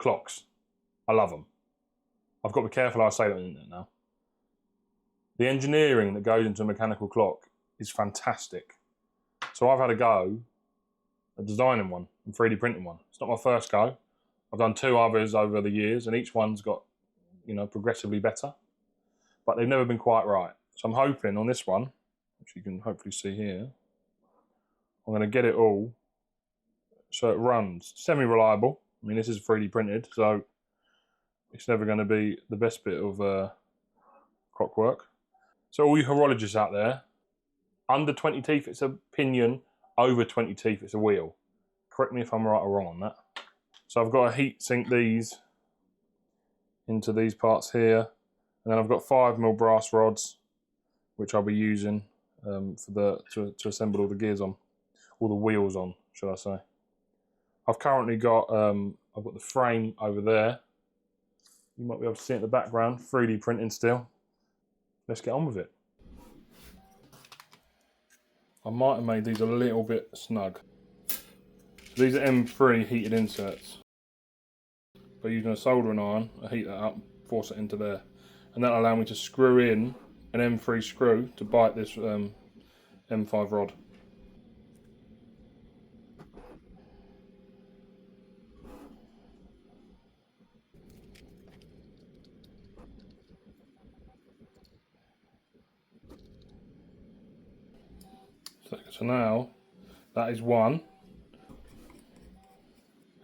clocks. I love them. I've got to be careful how I say that on the internet now. The engineering that goes into a mechanical clock is fantastic. So I've had a go at designing one and 3D printing one. It's not my first go. I've done 2 others over the years, and each one's got, you know, progressively better, but they've never been quite right. So I'm hoping on this one, which you can hopefully see here, I'm going to get it all so it runs semi-reliable. I mean, this is 3D printed, so it's never going to be the best bit of clockwork. So all you horologists out there, under 20 teeth it's a pinion, over 20 teeth it's a wheel. Correct me if I'm right or wrong on that. So I've got to heat sink these into these parts here, and then I've got 5mm brass rods, which I'll be using to assemble all the gears on, all the wheels on, should I say. I've currently got I've got the frame over there. You might be able to see it in the background, 3D printing still. Let's get on with it. I might have made these a little bit snug. So these are M3 heated inserts. By using a soldering iron, I heat that up, force it into there, and that'll allow me to screw in an M3 screw to bite this M5 rod. So now that is one,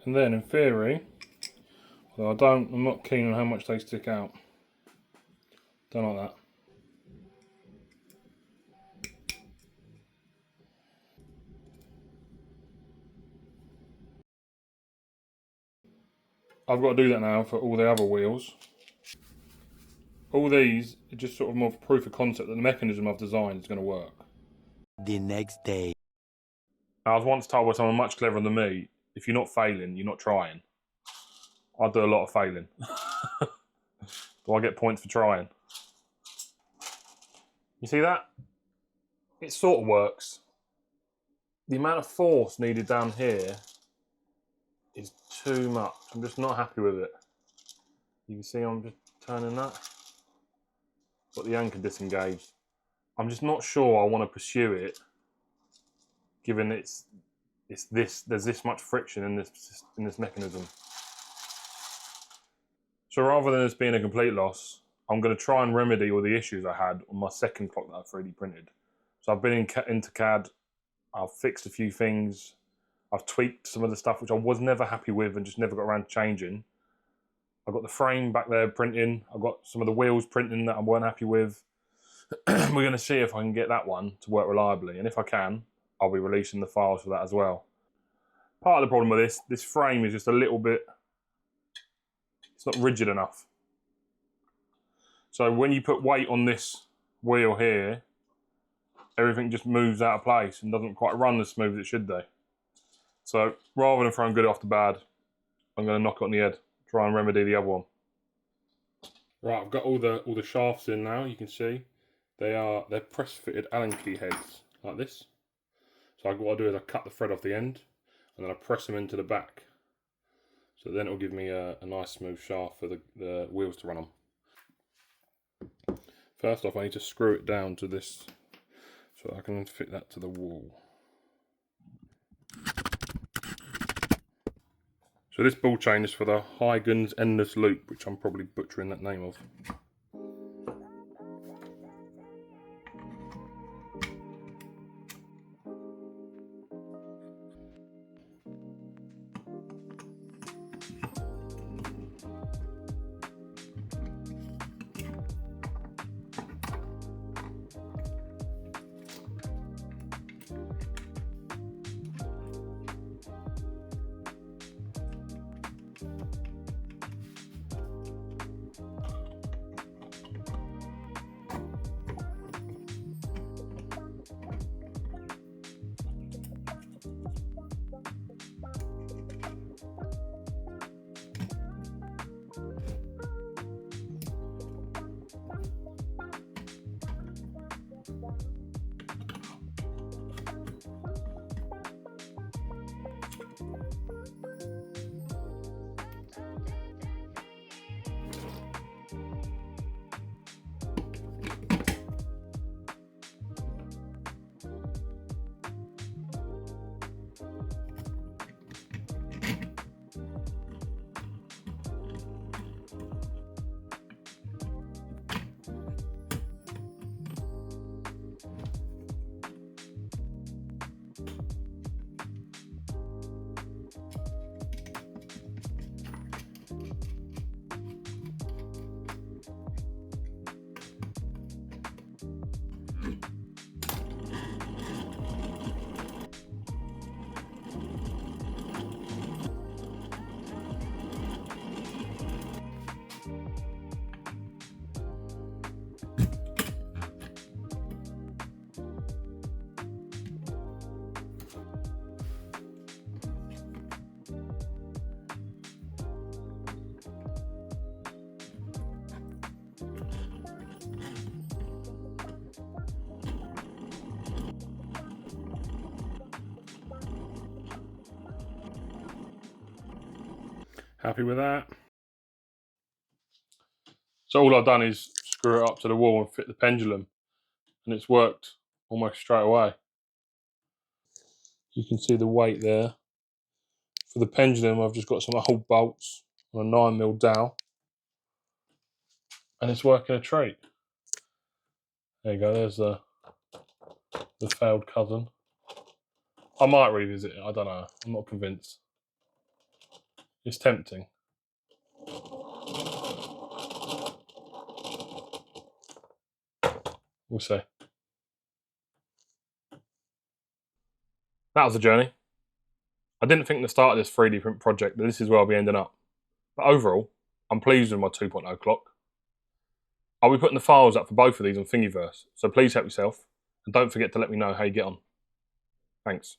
and then in theory, although I'm not keen on how much they stick out. Don't like that. I've got to do that now for all the other wheels. All these are just sort of more proof of concept that the mechanism I've designed is going to work. The next day. I was once told by someone much cleverer than me, if you're not failing, you're not trying. I do a lot of failing. Do I get points for trying? You see that? It sort of works. The amount of force needed down here is too much. I'm just not happy with it. You can see I'm just turning that. Got the anchor disengaged. I'm just not sure I want to pursue it, given there's this much friction in this mechanism. So rather than this being a complete loss, I'm going to try and remedy all the issues I had on my second clock that I 3D printed. So I've been into CAD, I've fixed a few things, I've tweaked some of the stuff which I was never happy with and just never got around to changing. I've got the frame back there printing, I've got some of the wheels printing that I weren't happy with. We're going to see if I can get that one to work reliably, and if I can, I'll be releasing the files for that as well. Part of the problem with this frame is just a little bit, it's not rigid enough. So when you put weight on this wheel here, everything just moves out of place and doesn't quite run as smooth as it should do. So rather than throwing good off the bad, I'm going to knock it on the head, try and remedy the other one. Right, I've got all the shafts in now. You can see they're press fitted Allen key heads like this. So what I do is I cut the thread off the end and then I press them into the back. So then it'll give me a nice smooth shaft for the wheels to run on. First off, I need to screw it down to this so I can fit that to the wall. So this ball chain is for the Huygens Endless Loop, which I'm probably butchering that name of. Happy with that? So all I've done is screw it up to the wall and fit the pendulum, and it's worked almost straight away. You can see the weight there. For the pendulum, I've just got some old bolts on a 9mm dowel, and it's working a treat. There you go, there's the failed cousin. I might revisit it, I don't know, I'm not convinced. It's tempting. We'll see. That was the journey. I didn't think at the start of this 3D print project that this is where I'll be ending up. But overall, I'm pleased with my 2.0 clock. I'll be putting the files up for both of these on Thingiverse, so please help yourself, and don't forget to let me know how you get on. Thanks.